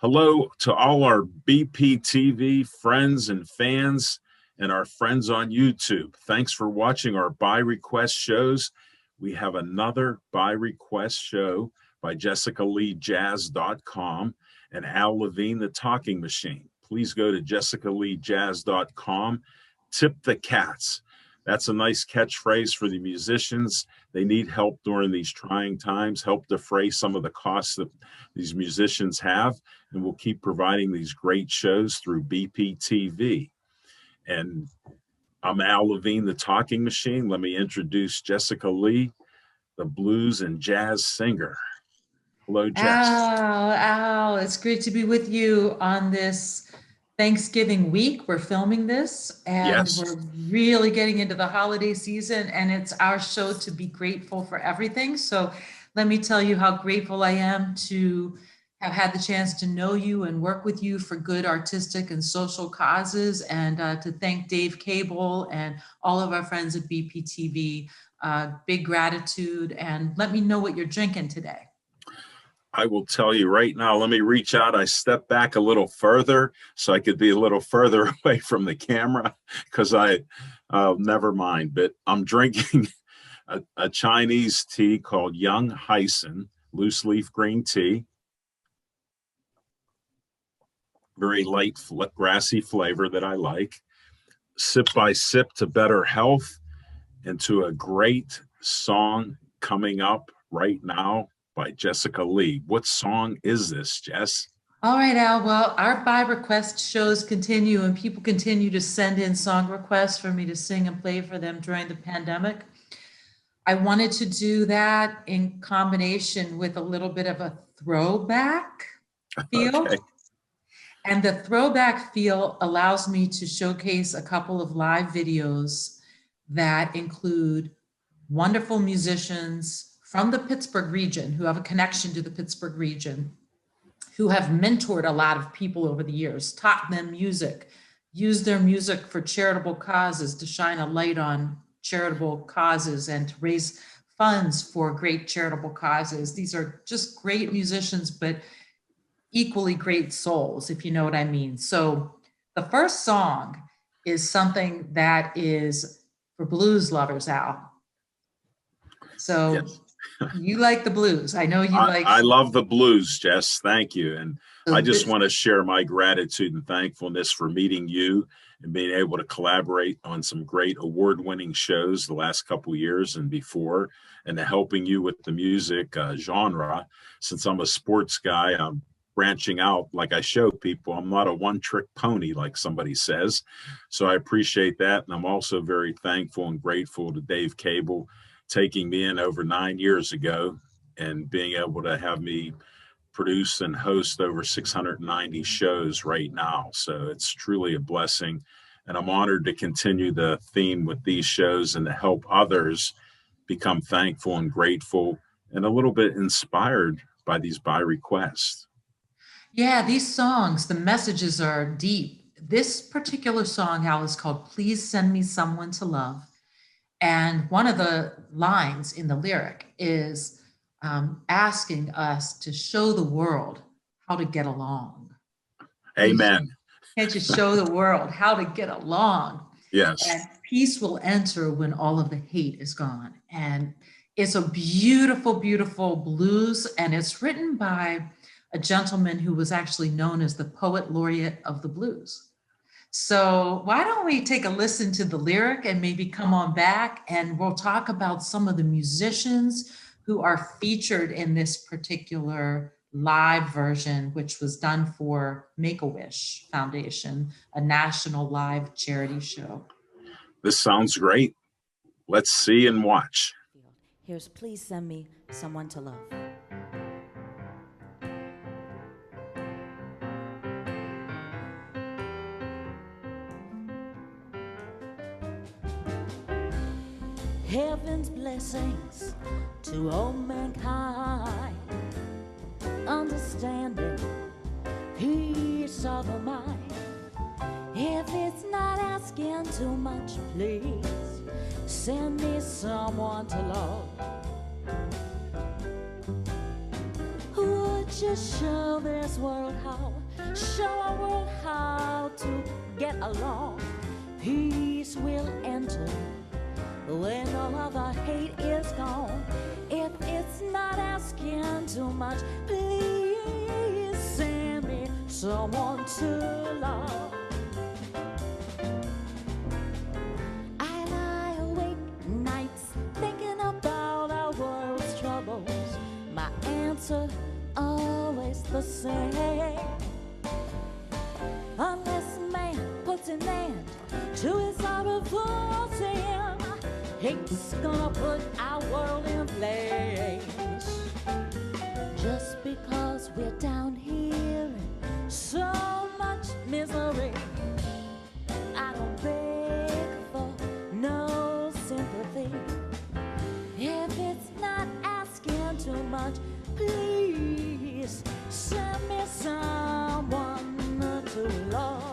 Hello to all our BPTV friends and fans and our friends on YouTube. Thanks for watching our by request shows. We have another by request show by JessicaLeeJazz.com and Al Levine, the Talking Machine. Please go to JessicaLeeJazz.com. Tip the cats. That's a nice catchphrase for the musicians. They need help during these trying times, help defray some of the costs that these musicians have, and we'll keep providing these great shows through BPTV. And I'm Al Levine, the Talking Machine. Let me introduce Jessica Lee, the blues and jazz singer. Hello, Jess. Al, it's great to be with you on this Thanksgiving week. We're filming this and We're really getting into the holiday season, and it's our show to be grateful for everything. So let me tell you how grateful I am to have had the chance to know you and work with you for good artistic and social causes, and to thank Dave Cable and all of our friends at BPTV. Big gratitude, and let me know what you're drinking today. I will tell you right now, let me reach out. I stepped back a little further so I could be a little further away from the camera because never mind, but I'm drinking a Chinese tea called Young Hyson, loose leaf green tea. Very light, grassy flavor that I like. Sip by sip to better health and to a great song coming up right now by Jessica Lee. What song is this, Jess? All right, Al. Well, our by request shows continue, and people continue to send in song requests for me to sing and play for them during the pandemic. I wanted to do that in combination with a little bit of a throwback feel. Okay. And the throwback feel allows me to showcase a couple of live videos that include wonderful musicians from the Pittsburgh region who have a connection to the Pittsburgh region, who have mentored a lot of people over the years, taught them music, used their music for charitable causes to shine a light on charitable causes and to raise funds for great charitable causes. These are just great musicians, but equally great souls, if you know what I mean. So the first song is something that is for blues lovers, Al. So yes. You like the blues. I know you like. I love the blues, Jess. Thank you. And so I just want to share my gratitude and thankfulness for meeting you and being able to collaborate on some great award-winning shows the last couple of years and before, and helping you with the music genre. Since I'm a sports guy, I'm branching out like I show people. I'm not a one-trick pony, like somebody says. So I appreciate that. And I'm also very thankful and grateful to Dave Cable taking me in over 9 years ago and being able to have me produce and host over 690 shows right now. So it's truly a blessing. And I'm honored to continue the theme with these shows and to help others become thankful and grateful and a little bit inspired by these by request. Yeah, these songs, the messages are deep. This particular song, Al, is called Please Send Me Someone to Love. And one of the lines in the lyric is asking us to show the world how to get along. Amen. Can't you show the world how to get along? Yes. And peace will enter when all of the hate is gone. And it's a beautiful, beautiful blues. And it's written by a gentleman who was actually known as the poet laureate of the blues. So why don't we take a listen to the lyric and maybe come on back and we'll talk about some of the musicians who are featured in this particular live version, which was done for Make-A-Wish Foundation, a national live charity show. This sounds great. Let's see and watch. Here's Please Send Me Someone to Love. Heaven's blessings to all mankind, understanding, peace of the mind. If it's not asking too much, please send me someone to love. Would you show this world how, show our world how to get along. Peace will enter when all of the hate is gone. If it's not asking too much, please send me someone to love. I lie awake nights thinking about our world's troubles. My answer always the same. Unless man puts an end to his horrible sin, hate's gonna put our world in flames. Just because we're down here in so much misery, I don't beg for no sympathy. If it's not asking too much, please send me someone to love.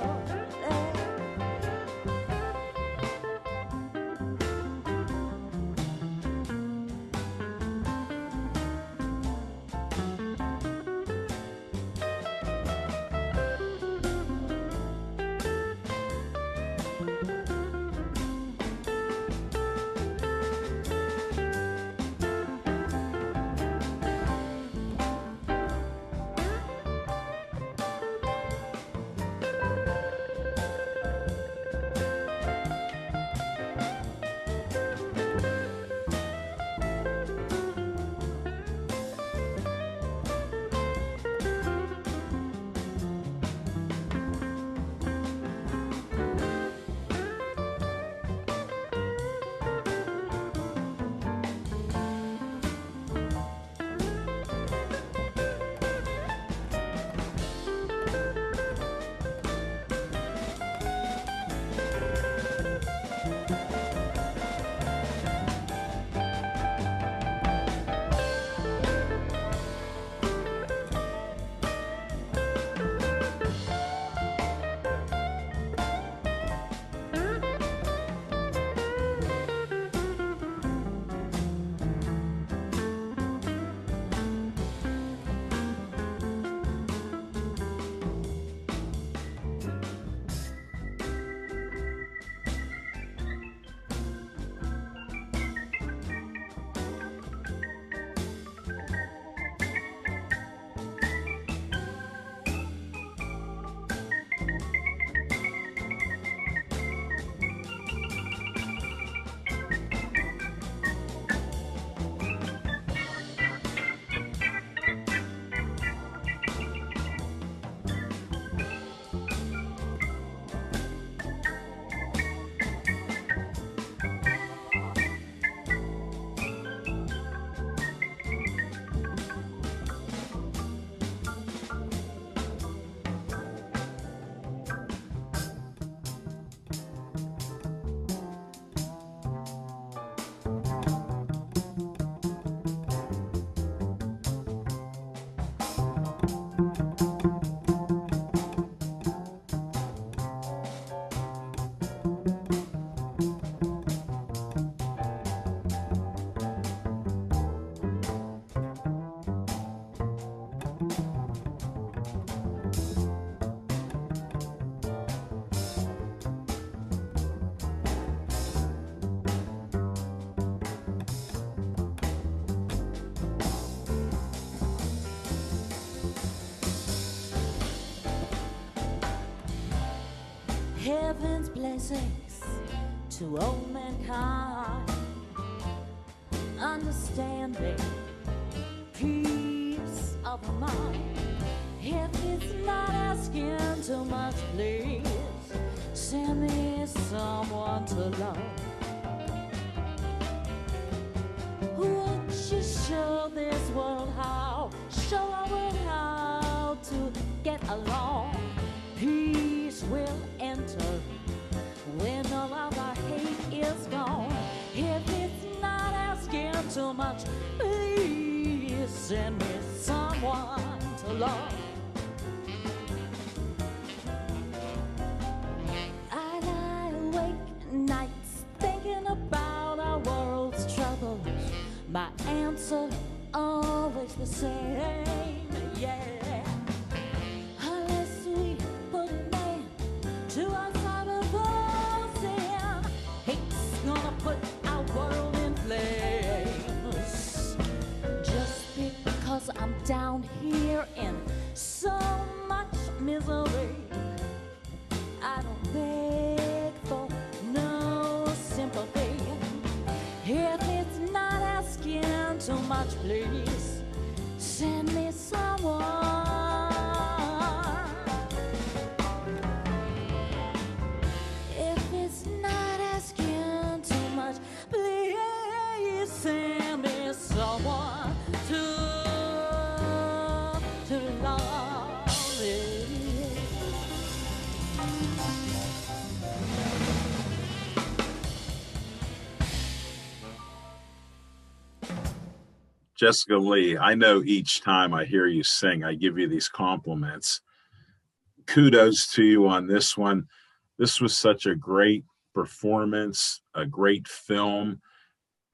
Heaven's blessings to all mankind, understanding, peace of mind. If it's not asking too much, please send me someone to love. Would you show this world how, show our world how to get along? Peace will enter when all of our hate is gone. If it's not asking too much, please send me someone to love. I lie awake nights thinking about our world's troubles. My answer always the same, yeah. much, please send me someone. If it's not asking too much, please send me someone to love me. Jessica Lee, I know each time I hear you sing, I give you these compliments. Kudos to you on this one. This was such a great performance, a great film,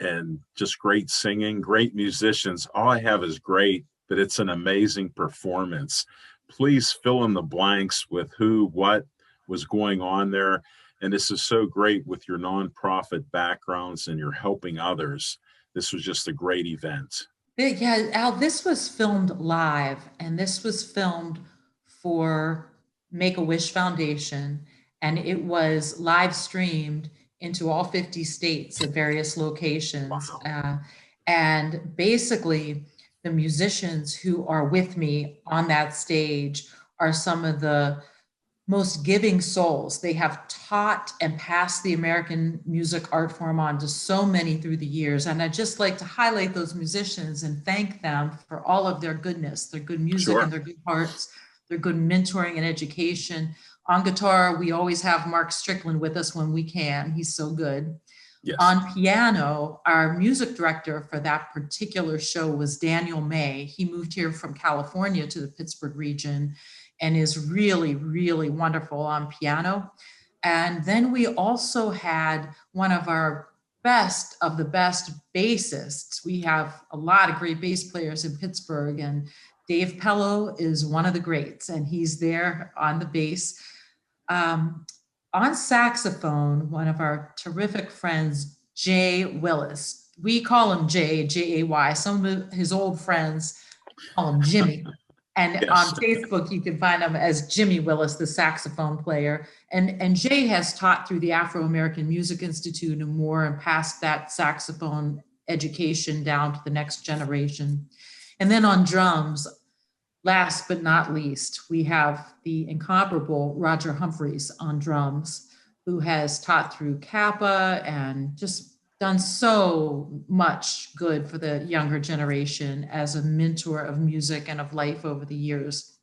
and just great singing, great musicians. All I have is great, but it's an amazing performance. Please fill in the blanks with who, what was going on there. And this is so great with your nonprofit backgrounds and you're helping others. This was just a great event. Yeah, Al, this was filmed live, and this was filmed for Make-A-Wish Foundation, and it was live streamed into all 50 states at various locations. Wow. And basically, the musicians who are with me on that stage are some of the most giving souls. They have taught and passed the American music art form on to so many through the years. And I'd just like to highlight those musicians and thank them for all of their goodness, their good music Sure. and their good hearts, their good mentoring and education. On guitar, we always have Mark Strickland with us when we can. He's so good. Yes. On piano, our music director for that particular show was Daniel May. He moved here from California to the Pittsburgh region and is really, really wonderful on piano. And then we also had one of our best of the best bassists. We have a lot of great bass players in Pittsburgh, and Dave Pello is one of the greats, and he's there on the bass. On saxophone, one of our terrific friends, Jay Willis. We call him Jay, J-A-Y. Some of his old friends call him Jimmy. And Yes. on Facebook, you can find him as Jimmy Willis, the saxophone player. And Jay has taught through the Afro-American Music Institute and more, and passed that saxophone education down to the next generation. And then on drums, last but not least, we have the incomparable Roger Humphreys on drums, who has taught through Kappa and just done so much good for the younger generation as a mentor of music and of life over the years,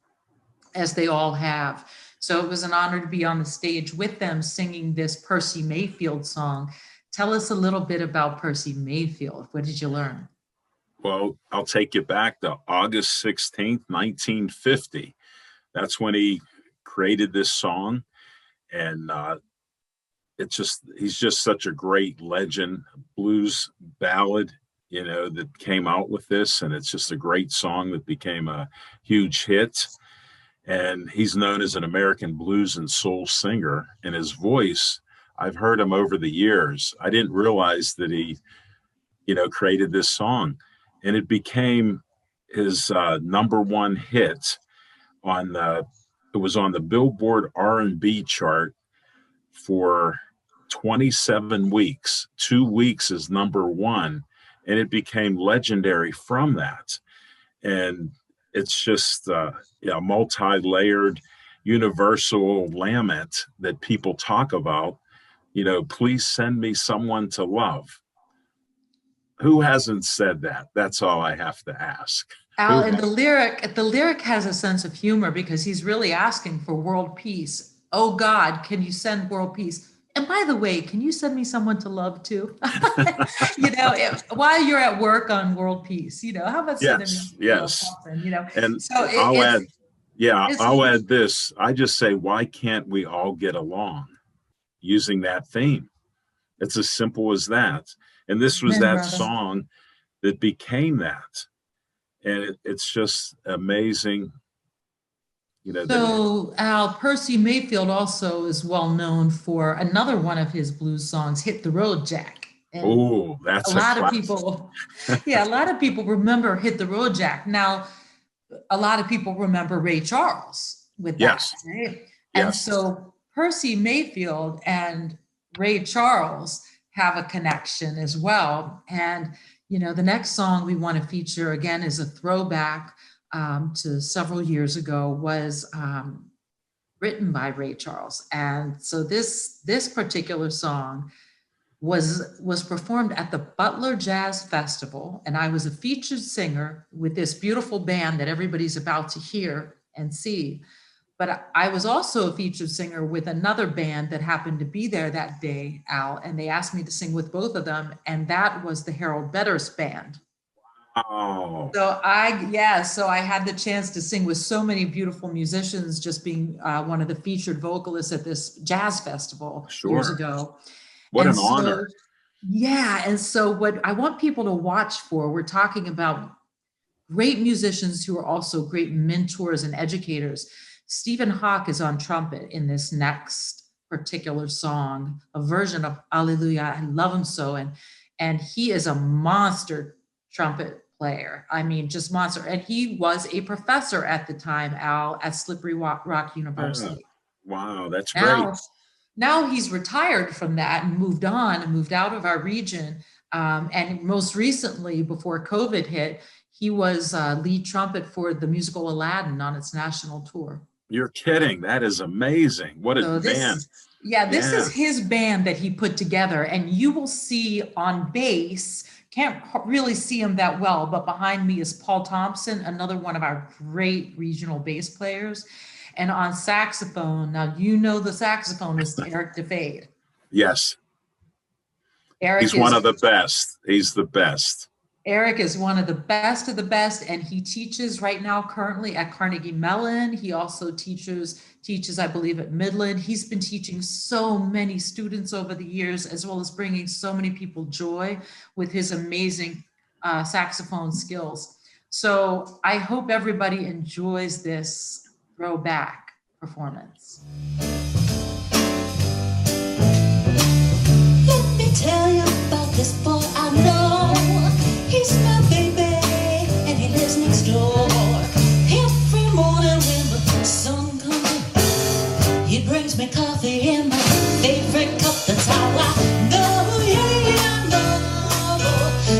as they all have. So it was an honor to be on the stage with them singing this Percy Mayfield song. Tell us a little bit about Percy Mayfield. What did you learn? Well, I'll take you back to August 16th, 1950. That's when he created this song. And he's just such a great legend, blues ballad, that came out with this. And it's just a great song that became a huge hit. And he's known as an American blues and soul singer. And his voice, I've heard him over the years. I didn't realize that he, created this song. And it became his number one hit it was on the Billboard R&B chart for 27 weeks. 2 weeks is number one, and it became legendary from that. And it's just a multi-layered universal lament that people talk about, please send me someone to love. Who hasn't said that? That's all I have to ask. Al, and the lyric has a sense of humor because he's really asking for world peace. Oh God, can you send world peace? And by the way, can you send me someone to love too? While you're at work on world peace, how about sending me something, And so I'll add this. I just say, why can't we all get along using that theme? It's as simple as that. And this was that song that became that. And it's just amazing. So Al, Percy Mayfield also is well known for another one of his blues songs, Hit the Road, Jack. Oh, that's a lot of people. Yeah, a lot of people remember Hit the Road, Jack. Now, a lot of people remember Ray Charles with that. Right? And so Percy Mayfield and Ray Charles have a connection as well. And, The next song we want to feature, again, is a throwback to several years ago, was written by Ray Charles. And so this particular song was performed at the Butler Jazz Festival, and I was a featured singer with this beautiful band that everybody's about to hear and see. But I was also a featured singer with another band that happened to be there that day, Al, and they asked me to sing with both of them, and that was the Harold Betters Band. Oh. So I had the chance to sing with so many beautiful musicians, just being one of the featured vocalists at this jazz festival years ago. What an honor. Yeah. And so what I want people to watch for, we're talking about great musicians who are also great mentors and educators. Stephen Hawke is on trumpet in this next particular song, a version of Alleluia. I love him so. And he is a monster trumpet player. I mean, just monster. And he was a professor at the time, Al, at Slippery Rock University. Wow, that's great. Now he's retired from that and moved on and moved out of our region. And most recently, before COVID hit, he was lead trumpet for the musical Aladdin on its national tour. You're kidding. That is amazing. What a band. This is his band that he put together. And you will see on bass, can't really see him that well, but behind me is Paul Thompson, another one of our great regional bass players. And on saxophone, now the saxophonist, Eric DeFade. Yes. He's one of the best. He's the best. Eric is one of the best, and he teaches right now currently at Carnegie Mellon. He also teaches, I believe, at Midland. He's been teaching so many students over the years, as well as bringing so many people joy with his amazing saxophone skills. So I hope everybody enjoys this throwback performance. Let me tell you about this boy I know. He's my baby and he lives next door. Every morning when the sun comes up, he brings me coffee in my favorite cup. That's how I know, yeah, I know.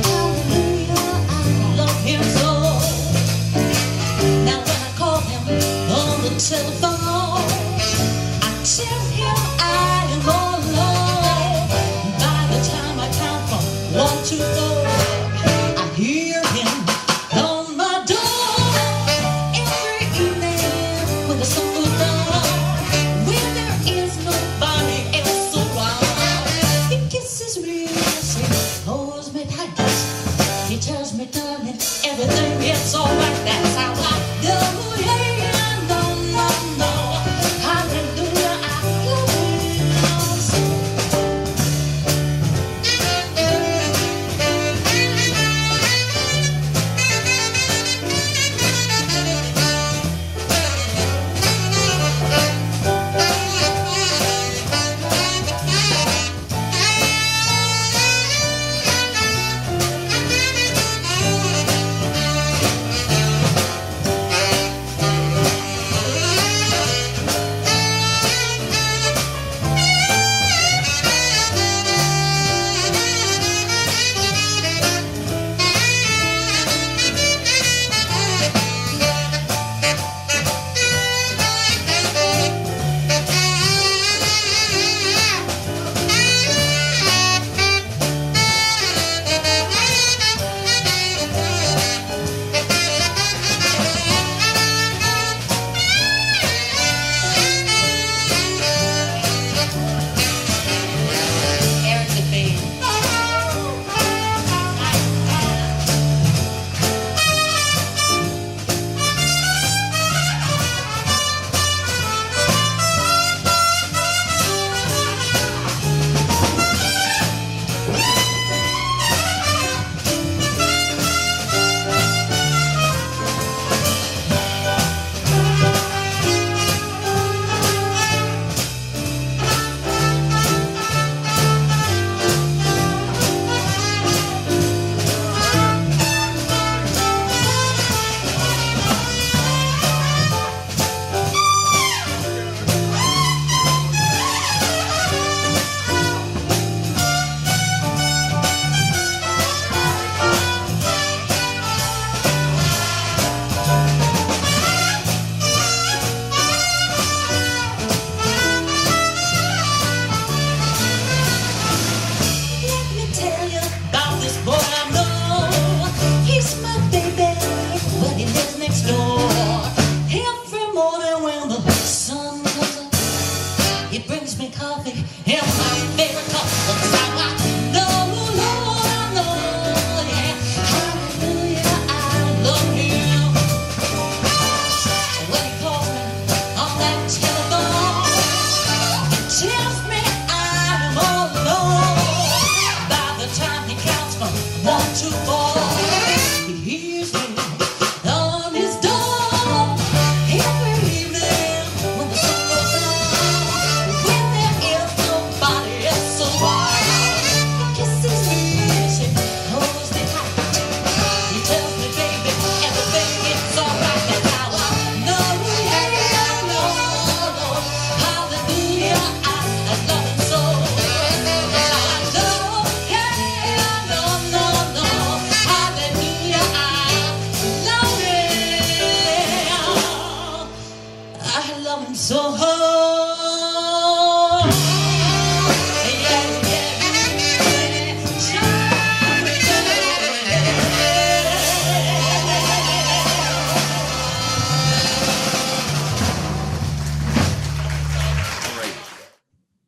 Hallelujah, I love him so. Now when I call him on the telephone, I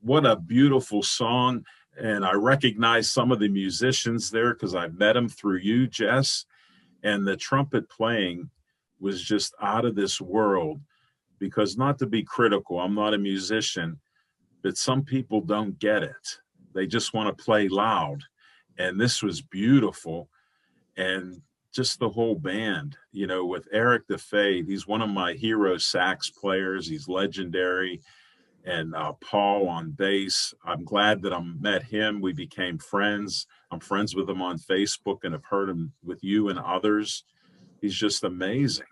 What a beautiful song. And I recognize some of the musicians there because I met them through you, Jess. And the trumpet playing was just out of this world, because not to be critical, I'm not a musician, but some people don't get it. They just want to play loud. And this was beautiful. And just the whole band, you know, with Eric DeFay, he's one of my hero sax players. He's legendary. And Paul on bass. I'm glad that I met him. We became friends. I'm friends with him on Facebook and have heard him with you and others. He's just amazing.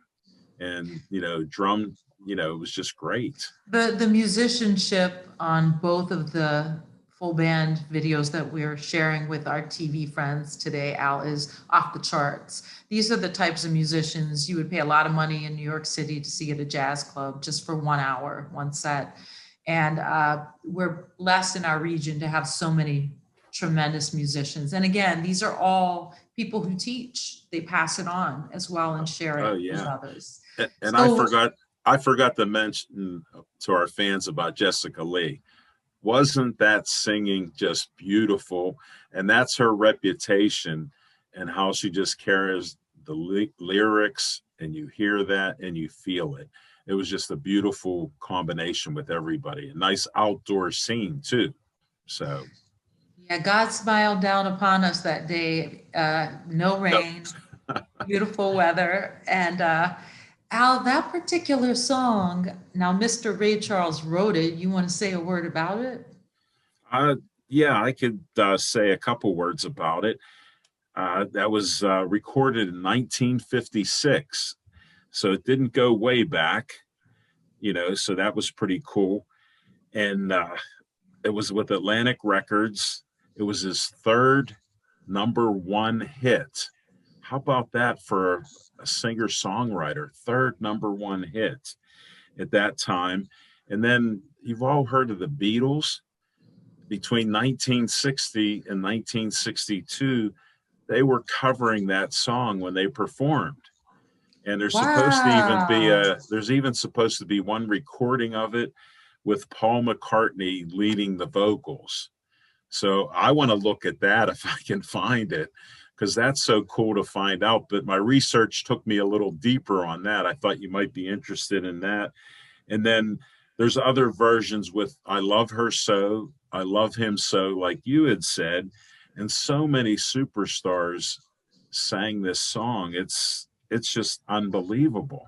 And, you know, drum, you know, it was just great. The musicianship on both of the full band videos that we're sharing with our TV friends today, Al, is off the charts. These are the types of musicians you would pay a lot of money in New York City to see at a jazz club just for 1 hour, one set. And we're blessed in our region to have so many tremendous musicians. And again, these are all people who teach. They pass it on as well and share it with others. And so, I forgot to mention to our fans about Jessica Lee. Wasn't that singing just beautiful? And that's her reputation and how she just carries the lyrics, and you hear that and you feel it. It was just a beautiful combination with everybody. A nice outdoor scene too. So. Yeah, God smiled down upon us that day. No rain, beautiful weather. And Al, that particular song, now Mr. Ray Charles wrote it. You want to say a word about it? Yeah, I could say a couple words about it. That was recorded in 1956. So it didn't go way back, you know, so that was pretty cool. And it was with Atlantic Records. It was his third #1 hit. How about that for a singer-songwriter? Third #1 hit at that time. And then you've all heard of the Beatles. Between 1960 and 1962, they were covering that song when they performed. And there's supposed to even be there's even supposed to be one recording of it with Paul McCartney leading the vocals. So I want to look at that if I can find it, because that's so cool to find out. But my research took me a little deeper on that. I thought you might be interested in that. And then there's other versions with I Love Her So, I Love Him So, like you had said. And so many superstars sang this song. It's just unbelievable.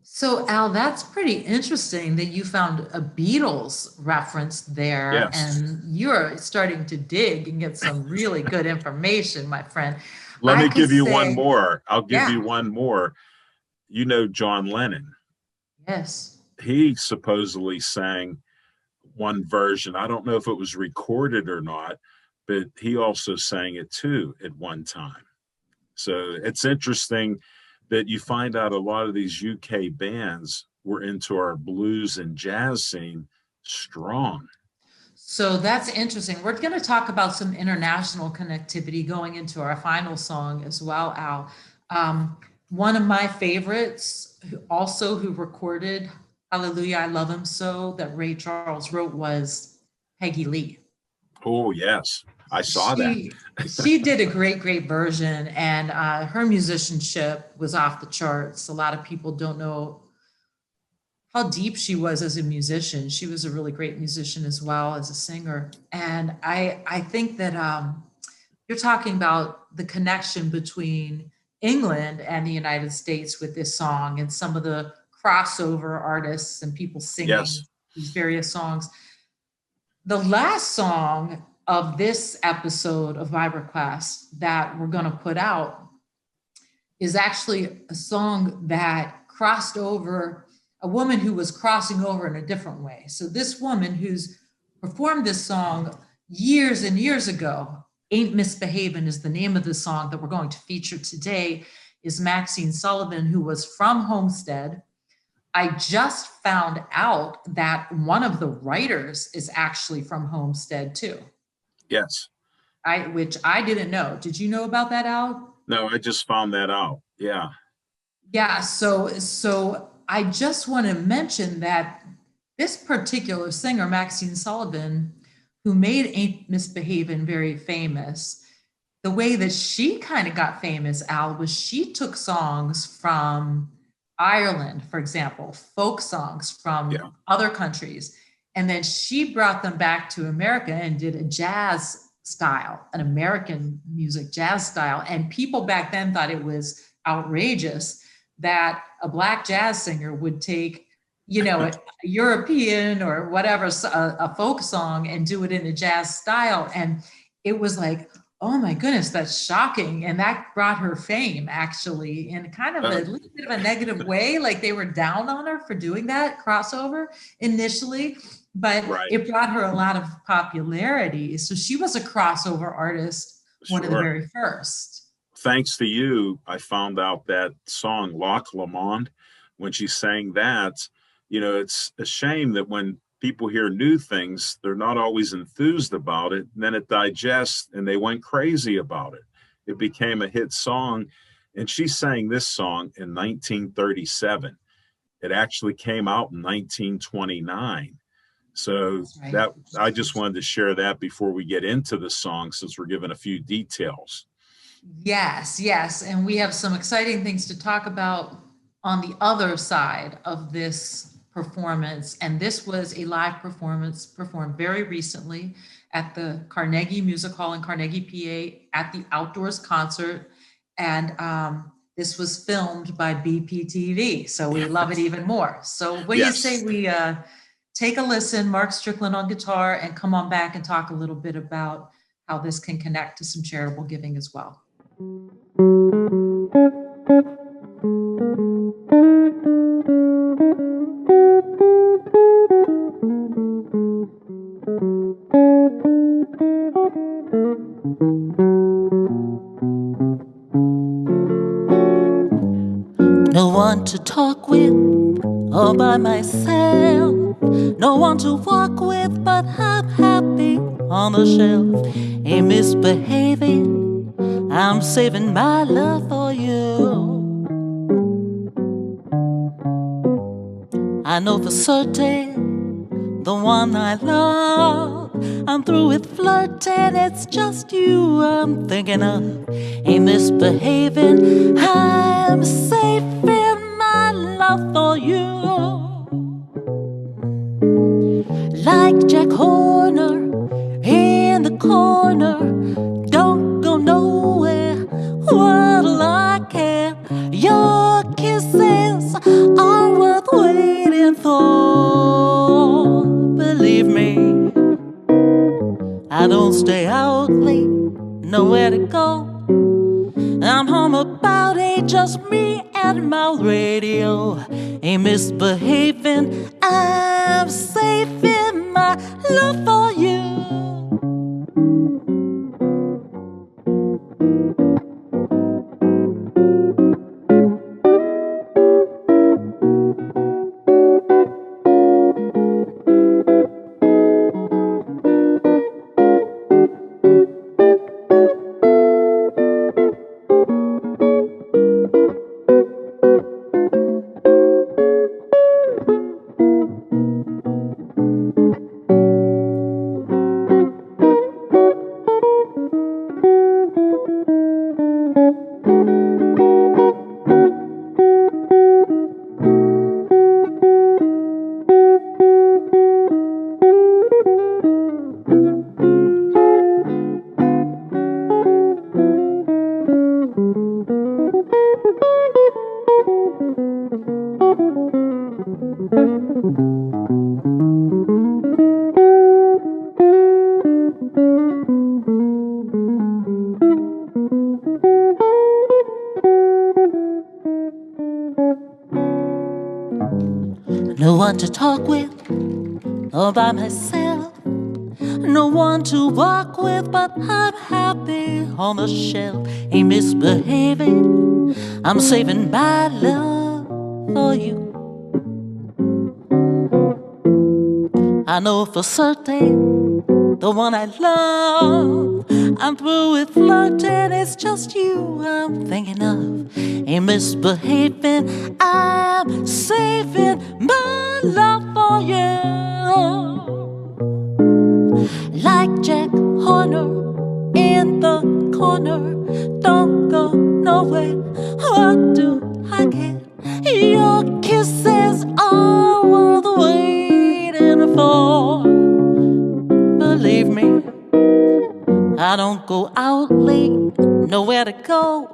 So Al, that's pretty interesting that you found a Beatles reference there. Yes. And you're starting to dig and get some really good information, my friend. Let me give you one more. I'll give you one more. You know John Lennon. Yes. He supposedly sang one version. I don't know if it was recorded or not, but he also sang it too at one time. So it's interesting that you find out a lot of these UK bands were into our blues and jazz scene strong. So that's interesting. We're going to talk about some international connectivity going into our final song as well, Al. One of my favorites, who recorded Hallelujah, I Love Him So, that Ray Charles wrote, was Peggy Lee. Oh, yes. I saw that. She did a great version, and her musicianship was off the charts. A lot of people don't know how deep she was as a musician. She was a really great musician as well as a singer. And I think that you're talking about the connection between England and the United States with this song and some of the crossover artists and people singing these various songs. The last song of this episode of Vibraclass that we're going to put out is actually a song that crossed over, a woman who was crossing over in a different way. So this woman who's performed this song years and years ago, Ain't Misbehavin' is the name of the song that we're going to feature today, is Maxine Sullivan, who was from Homestead. I just found out that one of the writers is actually from Homestead too. Yes. Which I didn't know. Did you know about that, Al? No, I just found that out. Yeah. Yeah. So I just want to mention that this particular singer, Maxine Sullivan, who made Ain't Misbehavin' very famous, the way that she kind of got famous, Al, was she took songs from Ireland, for example, folk songs from other countries, and then she brought them back to America and did a jazz style, an American music jazz style. And people back then thought it was outrageous that a Black jazz singer would take, you know, a European or whatever, a folk song and do it in a jazz style. And it was like, oh my goodness, that's shocking. And that brought her fame, actually, in kind of a little bit of a negative way. Like they were down on her for doing that crossover initially, but it brought her a lot of popularity. So she was a crossover artist, one of the very first. Thanks to you, I found out that song, Loch Lomond, when she sang that. You know, it's a shame that when people hear new things, they're not always enthused about it. And then it digests and they went crazy about it. It became a hit song. And she sang this song in 1937. It actually came out in 1929. So that I just wanted to share that before we get into the song, since we're given a few details. Yes. And we have some exciting things to talk about on the other side of this performance. And this was a live performance performed very recently at the Carnegie Music Hall in Carnegie, PA, at the Outdoors Concert. And this was filmed by BPTV. So we love it even more. So what do you say we take a listen, Mark Strickland on guitar, and come on back and talk a little bit about how this can connect to some charitable giving as well. No one to talk with all by myself, no one to walk with, but I'm happy on the shelf. Ain't misbehaving, I'm saving my love for you. I know for certain the one I love, I'm through with flirting, it's just you I'm thinking of. Ain't misbehaving, I'm saving my love for you. Like Jack Horner in the corner, don't go nowhere, what'll I care? Your kisses are worth waiting for. Believe me, I don't stay out late, nowhere to go. I'm home about 8, just me and my radio. Ain't misbehaving, I'm saving my love for you. one to talk with all by myself. No one to walk with, but I'm happy on the shelf. Ain't misbehaving, I'm saving my love for you. I know for certain the one I love, I'm through with flirting, it's just you I'm thinking of. Ain't misbehaving, I'm saving my love for you. Like Jack Horner in the corner, don't go nowhere, what do I get? Your kisses are worth waiting for. Believe me, I don't go out late, nowhere to go.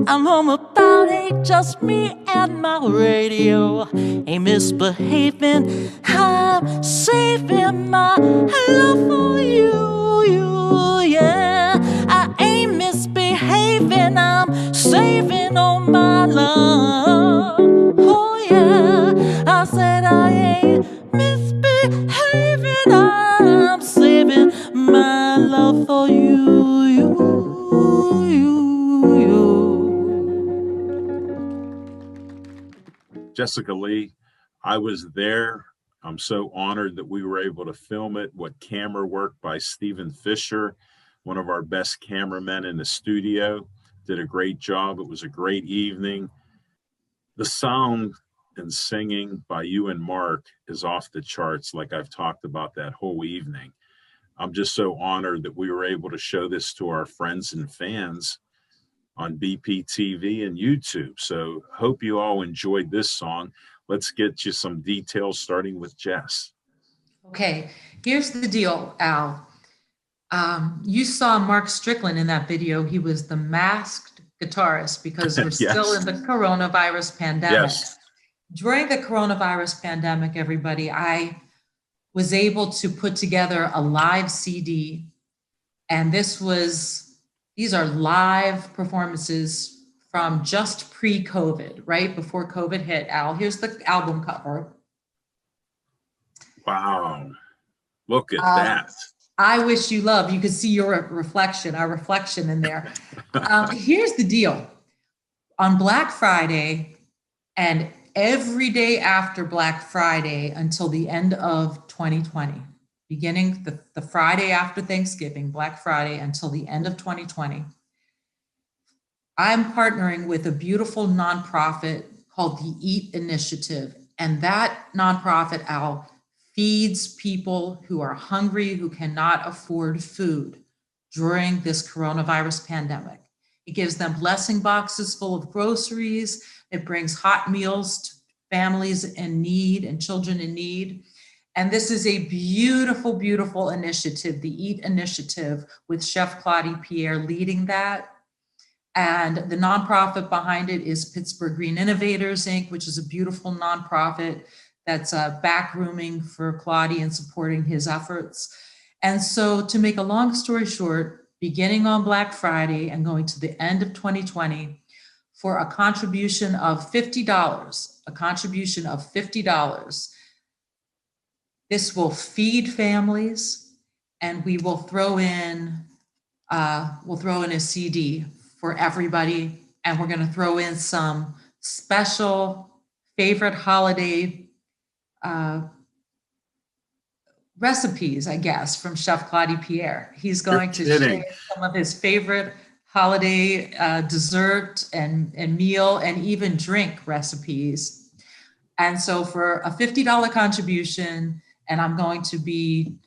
I'm home about 8, just me and my radio. Ain't misbehaving, I'm saving my love for you, yeah. I ain't misbehaving, I'm saving all my love. Oh yeah, I said I ain't misbehaving, I'm saving my love for you, you. Jessica Lee, I was there. I'm so honored that we were able to film it. What camera work by Stephen Fisher, one of our best cameramen in the studio, did a great job. It was a great evening. The sound and singing by you and Mark is off the charts, like I've talked about that whole evening. I'm just so honored that we were able to show this to our friends and fans on BPTV and YouTube. So hope you all enjoyed this song. Let's get you some details, starting with Jess. Okay, here's the deal, Al. You saw Mark Strickland in that video. He was the masked guitarist because we're Yes. still in the coronavirus pandemic. Yes. During the coronavirus pandemic, everybody, I was able to put together a live CD, and these are live performances from just pre-COVID, right before COVID hit. Al, here's the album cover. Wow, look at that. I Wish You Love. You could see your reflection, our reflection in there. Here's the deal. On Black Friday and every day after Black Friday until the end of 2020, beginning the Friday after Thanksgiving, Black Friday, until the end of 2020, I'm partnering with a beautiful nonprofit called the Eat Initiative. And that nonprofit, Al, feeds people who are hungry, who cannot afford food during this coronavirus pandemic. It gives them blessing boxes full of groceries. It brings hot meals to families in need and children in need. And this is a beautiful, beautiful initiative, the Eat Initiative, with Chef Claudie Pierre leading that. And the nonprofit behind it is Pittsburgh Green Innovators, Inc., which is a beautiful nonprofit that's backrooming for Claudie and supporting his efforts. And so, to make a long story short, beginning on Black Friday and going to the end of 2020, for a contribution of $50, this will feed families, and we will throw in a CD for everybody, and we're going to throw in some special favorite holiday recipes, I guess, from Chef Claudie Pierre. He's going to share some of his favorite holiday dessert and meal and even drink recipes. And so for a $50 contribution, and I'm going to be,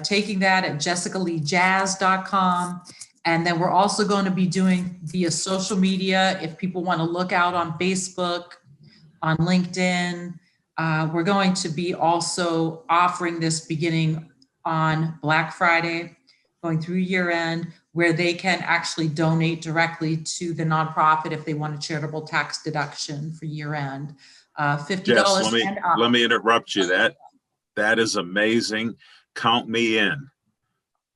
taking that at jessicaleejazz.com. And then we're also going to be doing via social media. If people want to look out on Facebook, on LinkedIn, we're going to be also offering this beginning on Black Friday, going through year end, where they can actually donate directly to the nonprofit if they want a charitable tax deduction for year end. $50 Jess, and up. let me interrupt you. That is amazing. Count me in.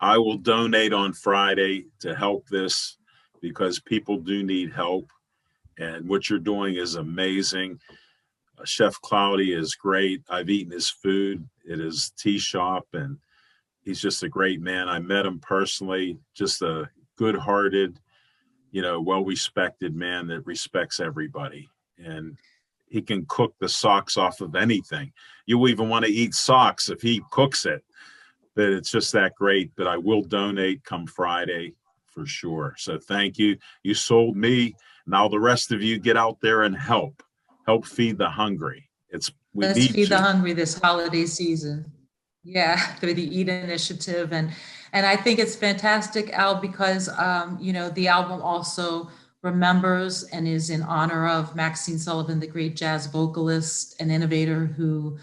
I will donate on Friday to help this because people do need help. And what you're doing is amazing. Chef Cloudy is great. I've eaten his food at his tea shop, and he's just a great man. I met him personally, just a good-hearted, well-respected man that respects everybody. And he can cook the socks off of anything. You even want to eat socks if he cooks it. But it's just that great. But I will donate come Friday for sure. So thank you. You sold me. Now the rest of you get out there and help feed the hungry. Let's feed the hungry this holiday season. Yeah, through the Eat Initiative. And I think it's fantastic, Al, because, the album also remembers and is in honor of Maxine Sullivan, the great jazz vocalist and innovator who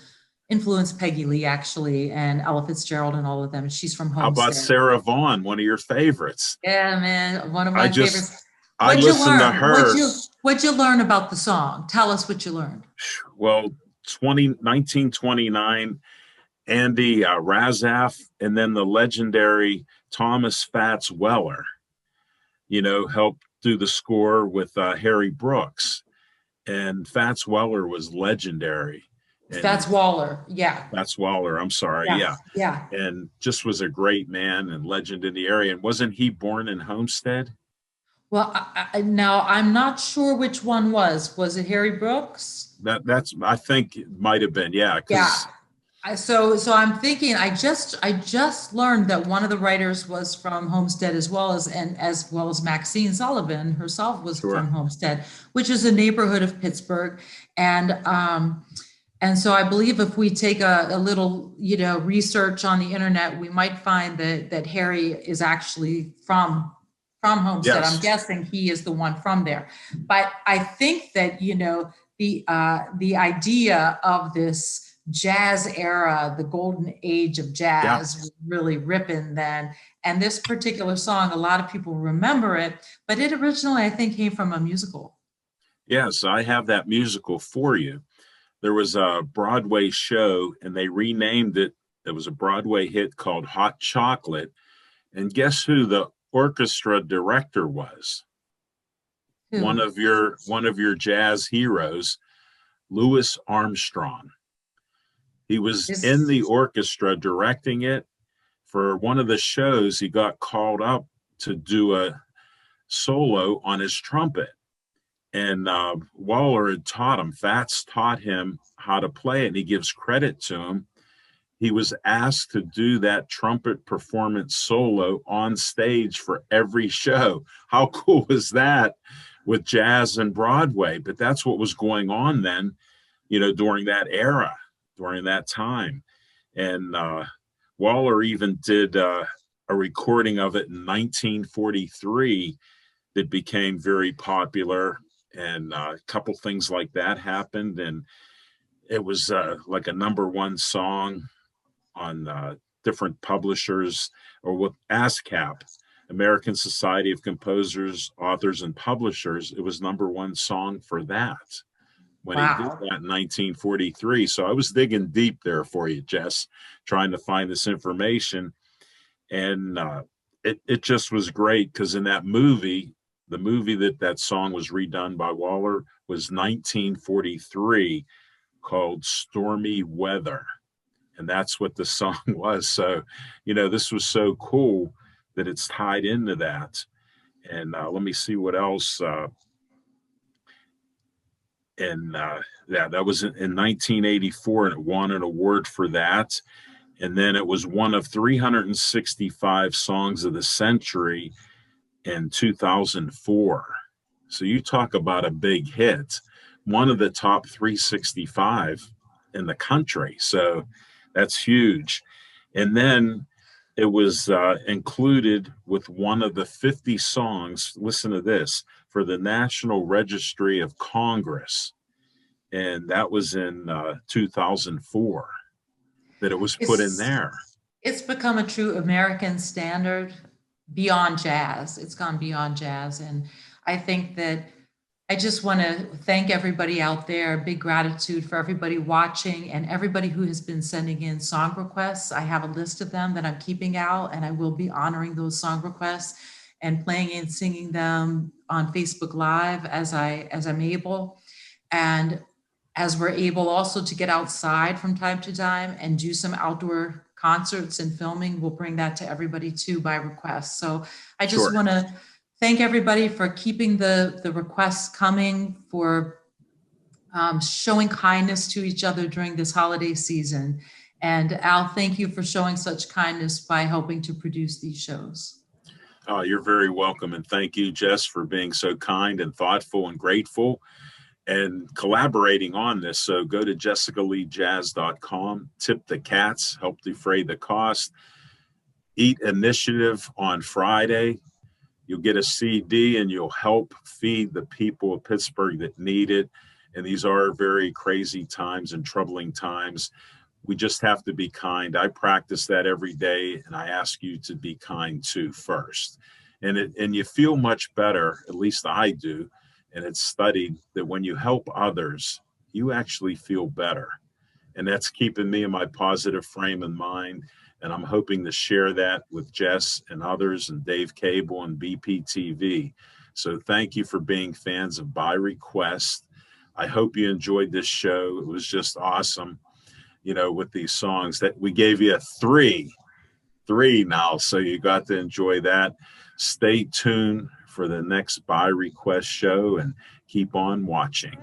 influenced Peggy Lee, actually, and Ella Fitzgerald and all of them. She's from Homestead. How about Sarah Vaughan, one of your favorites? Yeah, man, one of my favorites. I listened to her. What'd you learn about the song? Tell us what you learned. Well, 1929, Andy Razaf, and then the legendary Thomas Fats Weller, helped do the score with Harry Brooks. And Fats Weller was legendary. Fats Waller, yeah. Fats Waller, I'm sorry, yeah. And just was a great man and legend in the area. And wasn't he born in Homestead? Well, now I'm not sure which one was. Was it Harry Brooks? I think it might have been, yeah. So I'm thinking, I just learned that one of the writers was from Homestead as well as Maxine Sullivan herself was from Homestead, which is a neighborhood of Pittsburgh. And so I believe if we take a little, research on the internet, we might find that Harry is actually from Homestead. Yes. I'm guessing he is the one from there. But I think that, the idea of this jazz era, the golden age of jazz, was really ripping then. And this particular song, a lot of people remember it, but it originally, I think, came from a musical. Yes, I have that musical for you. There was a Broadway show and they renamed it. There was a Broadway hit called Hot Chocolate. And guess who the orchestra director was? Who? One of your jazz heroes, Louis Armstrong. He was in the orchestra directing it. For one of the shows, he got called up to do a solo on his trumpet. And Waller had taught him, Fats taught him how to play it, and he gives credit to him. He was asked to do that trumpet performance solo on stage for every show. How cool was that with jazz and Broadway? But that's what was going on then, during that era, during that time. And Waller even did a recording of it in 1943 that became very popular. And a couple things like that happened, and it was like a #1 song on different publishers, or with ASCAP, American Society of Composers, Authors, and Publishers. It was #1 song for that when he did that in 1943. So I was digging deep there for you, Jess, trying to find this information. And it just was great because in that movie, the movie that song was redone by Waller was 1943, called Stormy Weather. And that's what the song was. So, this was so cool that it's tied into that. And let me see what else. That was in 1984, and it won an award for that. And then it was one of 365 songs of the century in 2004. So you talk about a big hit, one of the top 365 in the country. So that's huge. And then it was included with one of the 50 songs, listen to this, for the National Registry of Congress. And that was in 2004 that it was put in there. It's become a true American standard. Beyond jazz. It's gone beyond jazz. And I think that I just want to thank everybody out there. Big gratitude for everybody watching and everybody who has been sending in song requests. I have a list of them that I'm keeping out, and I will be honoring those song requests and playing and singing them on Facebook Live as I'm able. And as we're able also to get outside from time to time and do some outdoor concerts and filming, we'll bring that to everybody too by request. So I just Sure. want to thank everybody for keeping the requests coming, for showing kindness to each other during this holiday season. And Al, thank you for showing such kindness by helping to produce these shows. You're very welcome. And thank you, Jess, for being so kind and thoughtful and grateful and collaborating on this. So go to jessicaleejazz.com, tip the cats, help defray the cost. Eat Initiative on Friday. You'll get a CD and you'll help feed the people of Pittsburgh that need it. And these are very crazy times and troubling times. We just have to be kind. I practice that every day, and I ask you to be kind too first. And you feel much better, at least I do, and it's studied that when you help others, you actually feel better. And that's keeping me in my positive frame of mind. And I'm hoping to share that with Jess and others and Dave Cable and BPTV. So thank you for being fans of By Request. I hope you enjoyed this show. It was just awesome, you know, with these songs that we gave you three now. So you got to enjoy that. Stay tuned for the next By Request show and keep on watching.